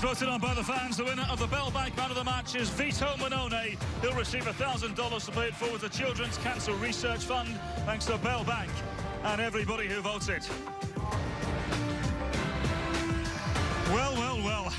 As voted on by the fans, the winner of the Bell Bank Man of the Match is Vito Manone. He'll receive $1,000 to pay it forward to Children's Cancer Research Fund, thanks to Bell Bank and everybody who voted. Well, well, well.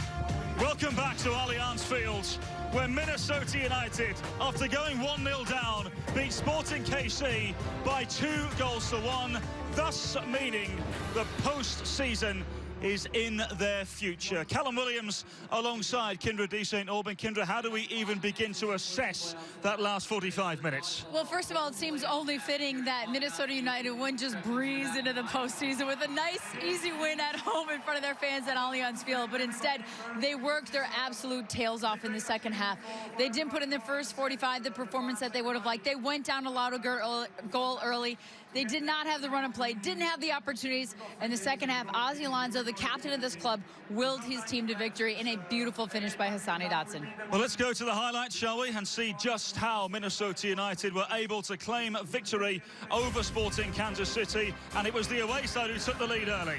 Welcome back to Allianz Field, where Minnesota United, after going 1-0 down, beat Sporting KC by 2-1, thus meaning the postseason is in their future. Callum Williams alongside Kyndra de St. Aubin. Kyndra, how do we even begin to assess that last 45 minutes? Well, first of all, it seems only fitting that Minnesota United wouldn't just breeze into the postseason with a nice, easy win at home in front of their fans at Allianz Field, but instead, they worked their absolute tails off in the second half. They didn't put in the first 45 the performance that they would have liked. They went down, allowed a goal early. They did not have the run and play, didn't have the opportunities. In the second half, Ozzy Alonso, the captain of this club, willed his team to victory in a beautiful finish by Hassani Dotson. Well, let's go to the highlights, shall we, and see just how Minnesota United were able to claim victory over Sporting Kansas City, and it was the away side who took the lead early.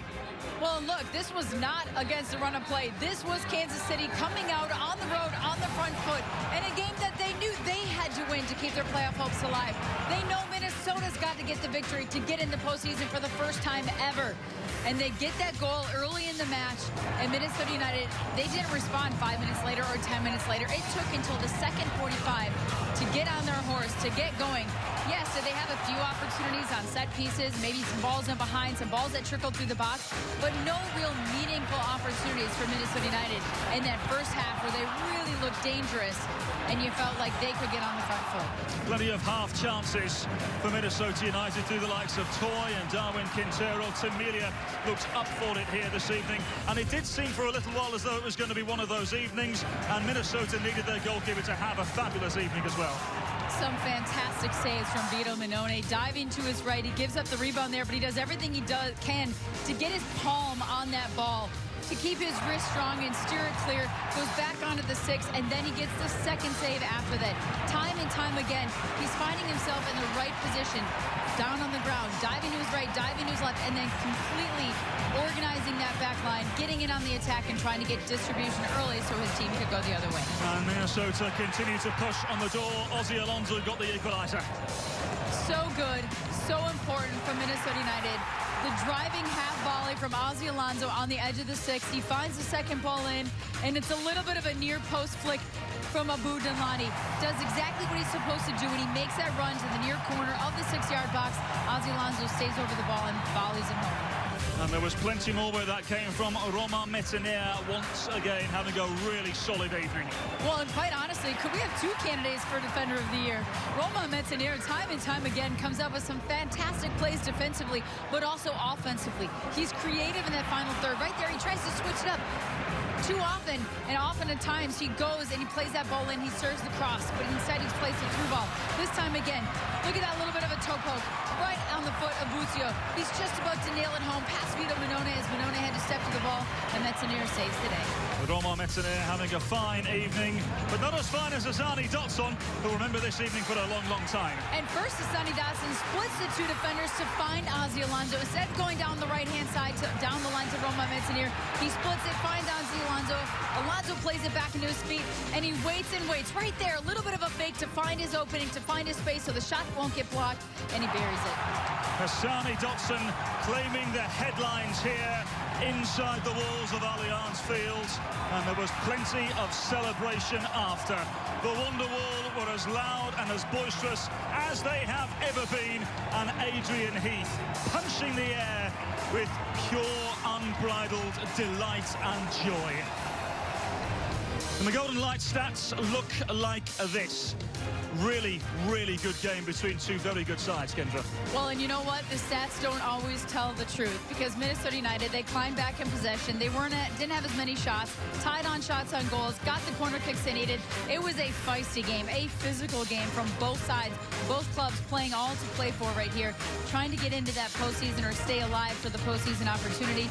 Well, look, this was not against the run and play. This was Kansas City coming out on the road, on the front foot, in a game that they knew they had to win to keep their playoff hopes alive. They know Minnesota's got to get the victory to get in the postseason for the first time ever. And they get that goal early in the match, and Minnesota United, they didn't respond 5 minutes later or 10 minutes later. It took until the second 45 to get on their horse, to get going. Yes, so they have a few opportunities on set pieces, maybe some balls in behind, some balls that trickled through the box, but no real meaningful opportunities for Minnesota United in that first half where they really looked dangerous, and you felt like they could get on the front foot. Plenty of half chances for Minnesota United through the likes of Toy and Darwin Quintero. Tim Melia looked up for it here this evening, and it did seem for a little while as though it was going to be one of those evenings, and Minnesota needed their goalkeeper to have a fabulous evening as well. Some fantastic saves from Vito Manone, diving to his right. He gives up the rebound there, but he does everything he can to get his palm on that ball, to keep his wrist strong and steer it clear, goes back onto the 6, and then he gets the second save after that. Time and time again, he's finding himself in the right position, down on the ground, diving to his right, diving to his left, and then completely organizing that back line, getting in on the attack and trying to get distribution early so his team could go the other way. And Minnesota continue to push on the door. Ozzy Alonso got the equalizer. So good, so important for Minnesota United. The driving half volley from Ozzy Alonso on the edge of the 6. He finds the second ball in, and it's a little bit of a near post flick from Abu Danlani. Does exactly what he's supposed to do when he makes that run to the near corner of the 6-yard box. Ozzy Alonso stays over the ball and volleys it home. And there was plenty more where that came from. Romain Métanire once again having a really solid evening. Well, and quite honestly, could we have two candidates for Defender of the Year? Romain Métanire, time and time again, comes up with some fantastic plays defensively, but also offensively. He's creative in that final third. Right there, he tries to switch it up. Too often, and often at times, he goes and he plays that ball in, he serves the cross, but instead he's placed a through ball. This time again, look at that little bit of a toe poke right on the foot of Bucio. He's just about to nail it home past Vito Manone as Manone had to step to the ball, and Métanire saves today. Romain Métanire having a fine evening, but not as fine as Hassani Dotson, who'll remember this evening for a long, long time. And first, Hassani Dotson splits the two defenders to find Ozzy Alonso. Instead of going down the right-hand side, down the line to Romain Métanire, he splits it, finds Ozzy Alonso. Alonso plays it back into his feet, and he waits and waits. Right there, a little bit of a fake to find his opening, to find his space so the shot won't get blocked, and he buries it. Hassani Dotson claiming the headlines here inside the walls of Allianz Field, and there was plenty of celebration after. The Wonderwall were as loud and as boisterous as they have ever been, and Adrian Heath punching the air with pure, unbridled delight and joy. And the Golden Light stats look like this. Really, really good game between two very good sides, Kyndra. Well, and you know what? The stats don't always tell the truth, because Minnesota United, they climbed back in possession. They didn't have as many shots, tied on shots on goals, got the corner kicks they needed. It was a feisty game, a physical game from both sides. Both clubs playing all to play for right here, trying to get into that postseason or stay alive for the postseason opportunity.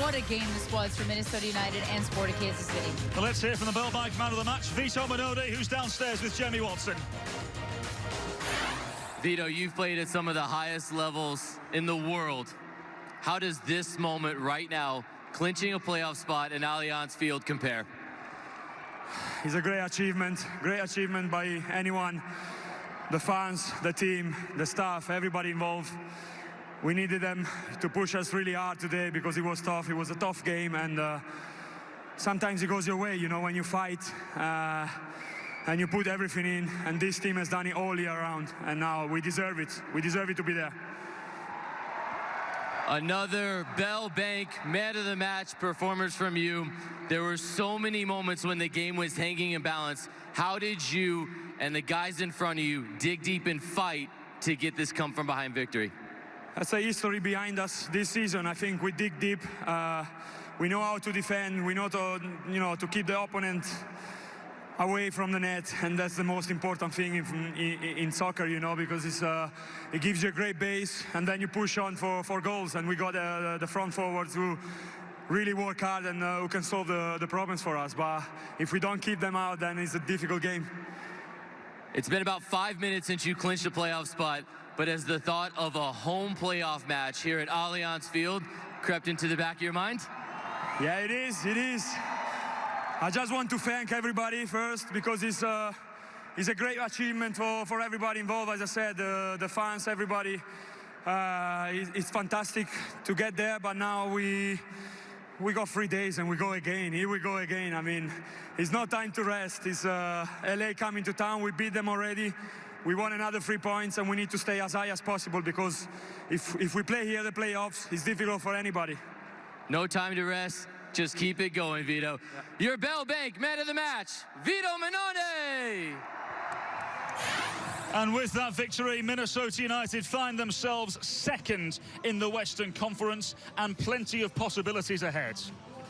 What a game this was for Minnesota United and Sporting Kansas City. Well, let's hear from the Bell Bank Man of the Match, Vito Manone, who's downstairs with Jamie Watson. Vito, you've played at some of the highest levels in the world. How does this moment right now, clinching a playoff spot in Allianz Field, compare? It's a great achievement by anyone, the fans, the team, the staff, everybody involved. We needed them to push us really hard today because it was tough. It was a tough game, and sometimes it goes your way, you know, when you fight and you put everything in, and this team has done it all year round, and now we deserve it. We deserve it to be there. Another Bell Bank man of the match performance from you. There were so many moments when the game was hanging in balance. How did you and the guys in front of you dig deep and fight to get this come from behind victory? That's a history behind us this season. I think we dig deep. We know how to defend. We know to keep the opponent away from the net, and that's the most important thing in soccer, you know, because it gives you a great base, and then you push on for goals. And we got the front forwards who really work hard and who can solve the problems for us. But if we don't keep them out, then it's a difficult game. It's been about 5 minutes since you clinched a playoff spot, but has the thought of a home playoff match here at Allianz Field crept into the back of your mind? Yeah, it is. I just want to thank everybody first, because it's a great achievement for everybody involved. As I said, the fans, everybody. It's fantastic to get there, but now we got 3 days and we go again. Here we go again. I mean, it's no time to rest. It's LA coming to town. We beat them already. We won another 3 points, and we need to stay as high as possible, because if we play here the playoffs, it's difficult for anybody. No time to rest. Just keep it going, Vito. Yeah. Your Bell Bank man of the match, Vito Mannone. And with that victory, Minnesota United find themselves second in the Western Conference, and plenty of possibilities ahead.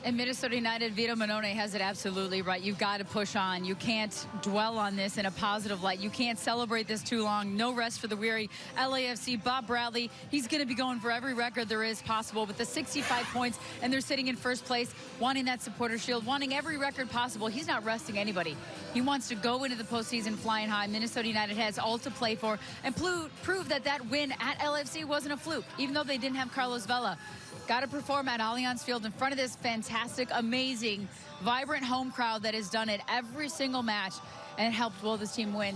And Minnesota United, Vito Mannone has it absolutely right. You've got to push on. You can't dwell on this in a positive light. You can't celebrate this too long. No rest for the weary. LAFC, Bob Bradley, he's going to be going for every record there is possible with the 65 points, and they're sitting in first place, wanting that supporter shield, wanting every record possible. He's not resting anybody. He wants to go into the postseason flying high. Minnesota United has all to play for, and prove that win at LAFC wasn't a fluke, even though they didn't have Carlos Vela. Got to perform at Allianz Field in front of this fantastic, amazing, vibrant home crowd that has done it every single match and helped will this team win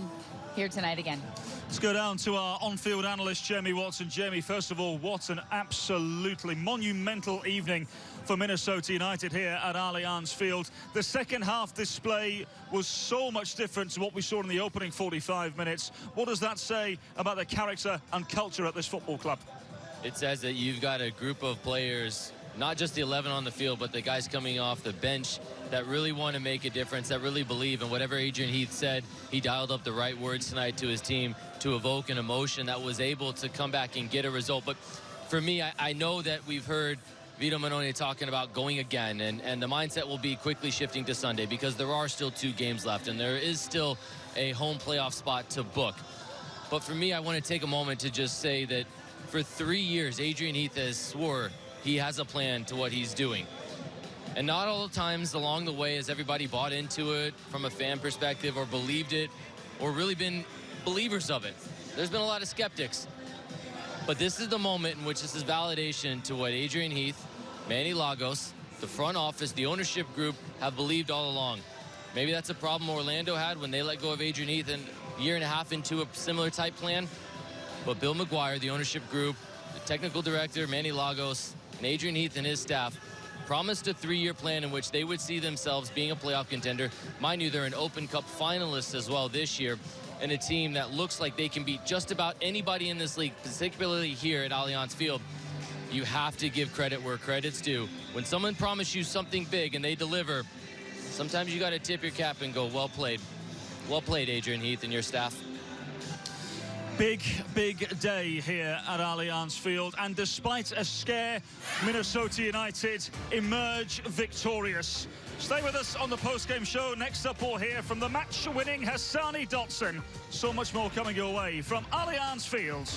here tonight again. Let's go down to our on-field analyst, Jamie Watson. Jamie, first of all, what an absolutely monumental evening for Minnesota United here at Allianz Field. The second half display was so much different to what we saw in the opening 45 minutes. What does that say about the character and culture at this football club? It says that you've got a group of players, not just the 11 on the field, but the guys coming off the bench that really want to make a difference, that really believe. And whatever Adrian Heath said, he dialed up the right words tonight to his team to evoke an emotion that was able to come back and get a result. But for me, I know that we've heard Vito Mannone talking about going again, and the mindset will be quickly shifting to Sunday, because there are still 2 games left, and there is still a home playoff spot to book. But for me, I want to take a moment to just say that for 3 years, Adrian Heath has swore he has a plan to what he's doing. And not all the times along the way has everybody bought into it from a fan perspective, or believed it, or really been believers of it. There's been a lot of skeptics. But this is the moment in which this is validation to what Adrian Heath, Manny Lagos, the front office, the ownership group have believed all along. Maybe that's a problem Orlando had when they let go of Adrian Heath and a year and a half into a similar type plan. But Bill McGuire, the ownership group, the technical director, Manny Lagos, and Adrian Heath and his staff promised a 3-year plan in which they would see themselves being a playoff contender. Mind you, they're an Open Cup finalist as well this year, and a team that looks like they can beat just about anybody in this league, particularly here at Allianz Field. You have to give credit where credit's due. When someone promised you something big and they deliver, sometimes you got to tip your cap and go, well played. Well played, Adrian Heath and your staff. Big day here at Allianz Field, and despite a scare, Minnesota United emerge victorious. Stay with us on the post-game show. Next up, we'll hear from the match-winning Hassani Dotson. So much more coming your way from Allianz Field.